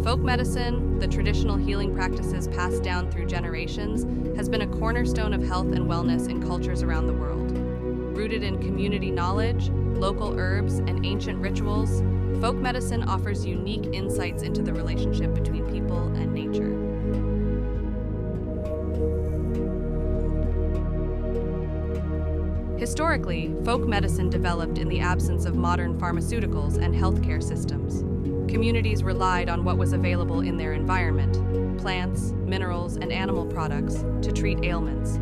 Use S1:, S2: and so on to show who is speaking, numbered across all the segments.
S1: Folk medicine, the traditional healing practices passed down through generations, has been a cornerstone of health and wellness in cultures around the world. Rooted in community knowledge, local herbs, and ancient rituals, folk medicine offers unique insights into the relationship between people and nature. Historically, folk medicine developed in the absence of modern pharmaceuticals and healthcare systems. Communities relied on what was available in their environment, plants, minerals, and animal products, to treat ailments.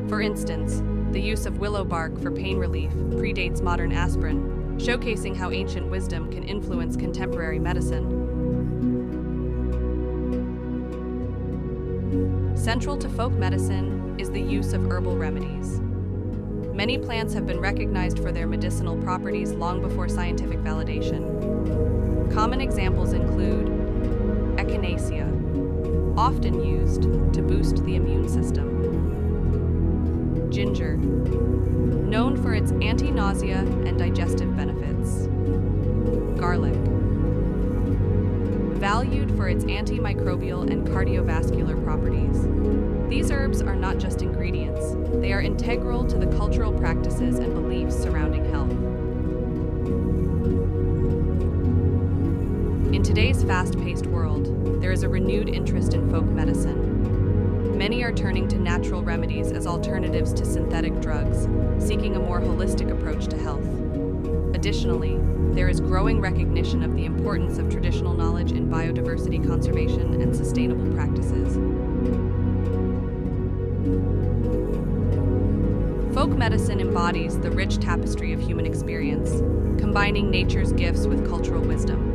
S1: For instance, the use of willow bark for pain relief predates modern aspirin, showcasing how ancient wisdom can influence contemporary medicine. Central to folk medicine is the use of herbal remedies. Many plants have been recognized for their medicinal properties long before scientific validation. Common examples include echinacea, often used to boost the immune system. Ginger, known for its anti-nausea and digestive benefits. Garlic, valued for its antimicrobial and cardiovascular properties. These herbs are not just ingredients, they are integral to the cultural practices and beliefs surrounding health. In today's fast-paced world, there is a renewed interest in folk medicine. Many are turning to natural remedies as alternatives to synthetic drugs, seeking a more holistic approach to health. Additionally, there is growing recognition of the importance of traditional knowledge in biodiversity conservation and sustainable practices. Folk medicine embodies the rich tapestry of human experience, combining nature's gifts with cultural wisdom.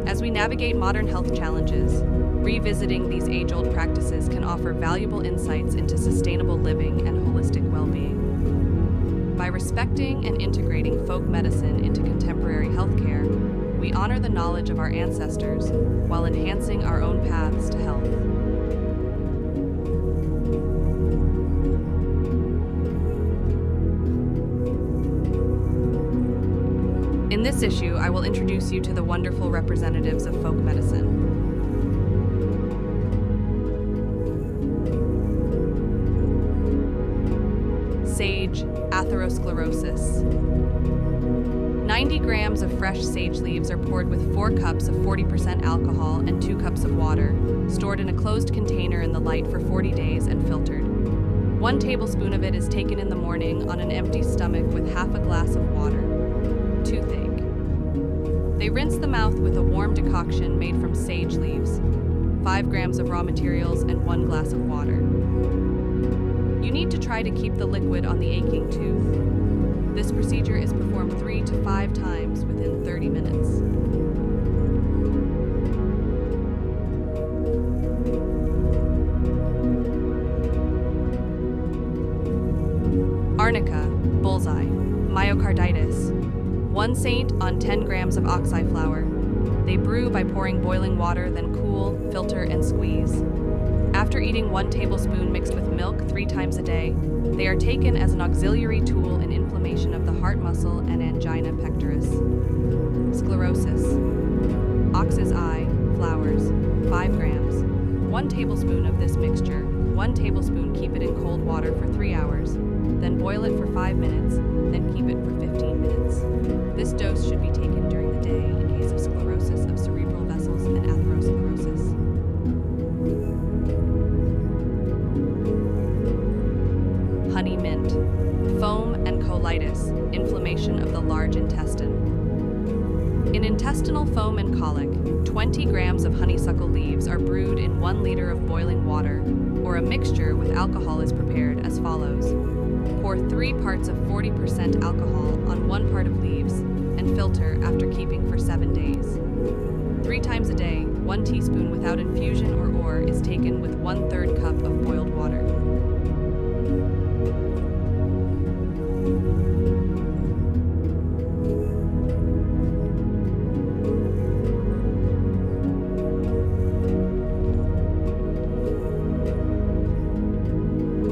S1: As we navigate modern health challenges, revisiting these age-old practices can offer valuable insights into sustainable living and holistic well-being. By respecting and integrating folk medicine into contemporary healthcare, we honor the knowledge of our ancestors while enhancing our own paths to health. In this issue, I will introduce you to the wonderful representatives of folk medicine. Sage, atherosclerosis. 90 grams of fresh sage leaves are poured with 4 cups of 40% alcohol and 2 cups of water, stored in a closed container in the light for 40 days and filtered. 1 tablespoon of it is taken in the morning on an empty stomach with half a glass of water. Toothache. They rinse the mouth with a warm decoction made from sage leaves, 5 grams of raw materials, and 1 glass of water. You need to try to keep the liquid on the aching tooth. This procedure is performed 3 to 5 times within 30 minutes. Arnica, bullseye, myocarditis. 1 saint on 10 grams of oxyflower. They brew by pouring boiling water, then cool, filter, and squeeze. After eating 1 tablespoon mixed with milk 3 times a day, they are taken as an auxiliary tool in inflammation of the heart muscle and angina pectoris. Sclerosis. Ox's eye, flowers, 5 grams. 1 tablespoon of this mixture. 1 tablespoon, keep it in cold water for 3 hours. Then boil it for 5 minutes, then keep it for 15 minutes. This dose should be taken during the day in case of sclerosis of cerebral vessels and atherosclerosis. Honey mint, foam and colitis, inflammation of the large intestine. In intestinal foam and colic, 20 grams of honeysuckle leaves are brewed in 1 liter of boiling water, or a mixture with alcohol is prepared as follows. Pour 3 parts of 40% alcohol on 1 part of leaves and filter after keeping for 7 days. 3 times a day, 1 teaspoon without infusion or oar is taken with 1/3 cup of boiled water.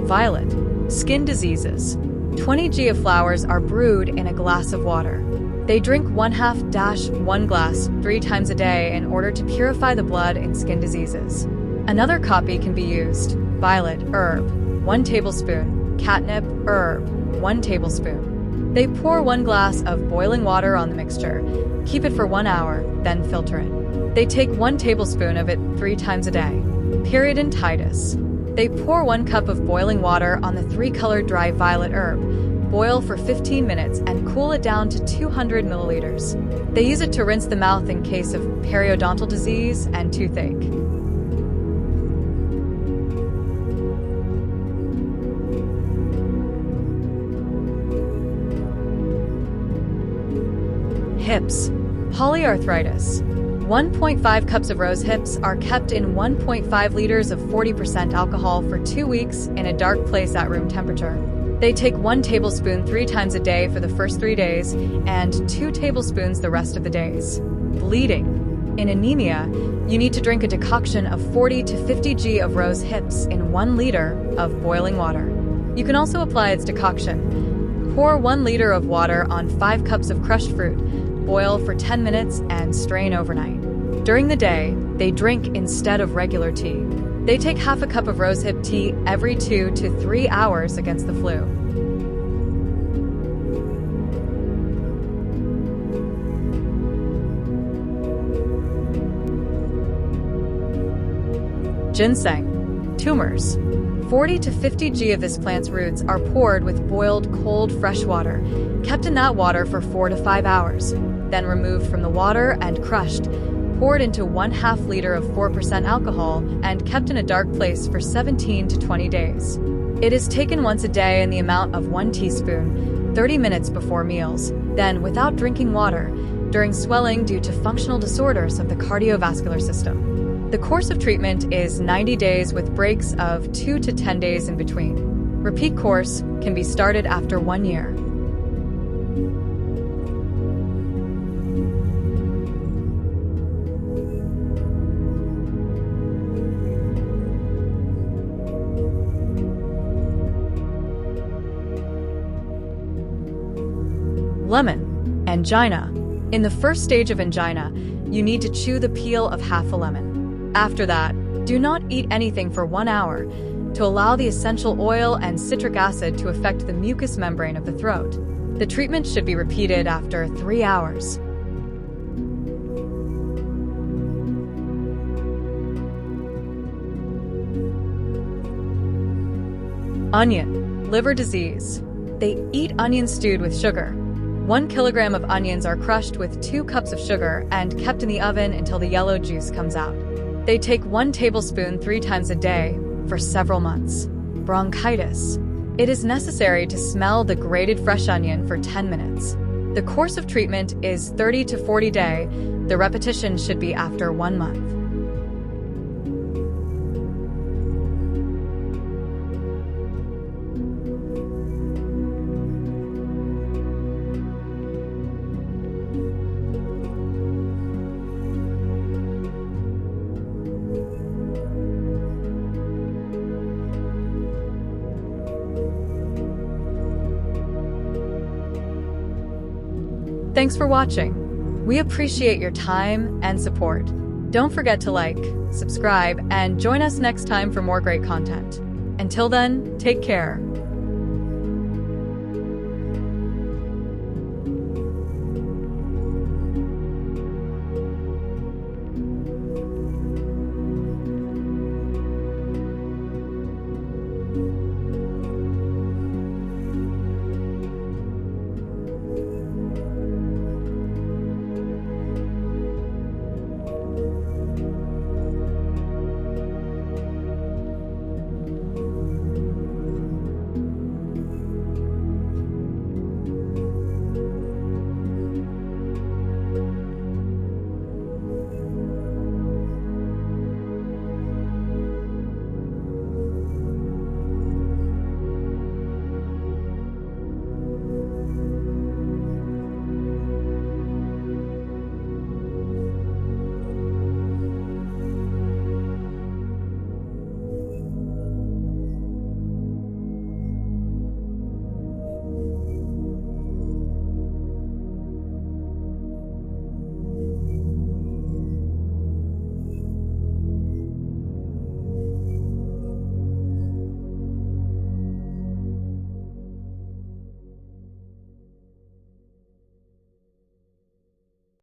S2: Violet, skin diseases. 20 g of flowers are brewed in a glass of water. They drink 1/2-1 glass 3 times a day in order to purify the blood in skin diseases. Another copy can be used. Violet herb, 1 tablespoon. Catnip herb, 1 tablespoon. They pour 1 glass of boiling water on the mixture, keep it for 1 hour, then filter it. They take 1 tablespoon of it 3 times a day. Periodontitis. They pour 1 cup of boiling water on the 3-colored dry violet herb, boil for 15 minutes and cool it down to 200 milliliters. They use it to rinse the mouth in case of periodontal disease and toothache. Hips. Polyarthritis. 1.5 cups of rose hips are kept in 1.5 liters of 40% alcohol for 2 weeks in a dark place at room temperature. They take 1 tablespoon 3 times a day for the first 3 days and 2 tablespoons the rest of the days. Bleeding. In anemia, you need to drink a decoction of 40 to 50 g of rose hips in 1 liter of boiling water. You can also apply its decoction. Pour 1 liter of water on 5 cups of crushed fruit, boil for 10 minutes and strain overnight. During the day, they drink instead of regular tea. They take half a cup of rosehip tea every 2 to 3 hours against the flu. Ginseng. Tumors. 40 to 50 g of this plant's roots are poured with boiled cold fresh water, kept in that water for 4 to 5 hours, then removed from the water and crushed, poured into 1/2 liter of 4% alcohol and kept in a dark place for 17 to 20 days. It is taken once a day in the amount of 1 teaspoon, 30 minutes before meals, then without drinking water, during swelling due to functional disorders of the cardiovascular system. The course of treatment is 90 days with breaks of 2 to 10 days in between. Repeat course can be started after 1 year. Lemon. Angina. In the first stage of angina, you need to chew the peel of half a lemon. After that, do not eat anything for 1 hour to allow the essential oil and citric acid to affect the mucous membrane of the throat. The treatment should be repeated after 3 hours. Onion. Liver disease. They eat onions stewed with sugar. 1 kilogram of onions are crushed with 2 cups of sugar and kept in the oven until the yellow juice comes out. They take 1 tablespoon 3 times a day for several months. Bronchitis. It is necessary to smell the grated fresh onion for 10 minutes. The course of treatment is 30 to 40 days. The repetition should be after 1 month. Thanks for watching. We appreciate your time and support. Don't forget to like, subscribe, and join us next time for more great content. Until then, take care.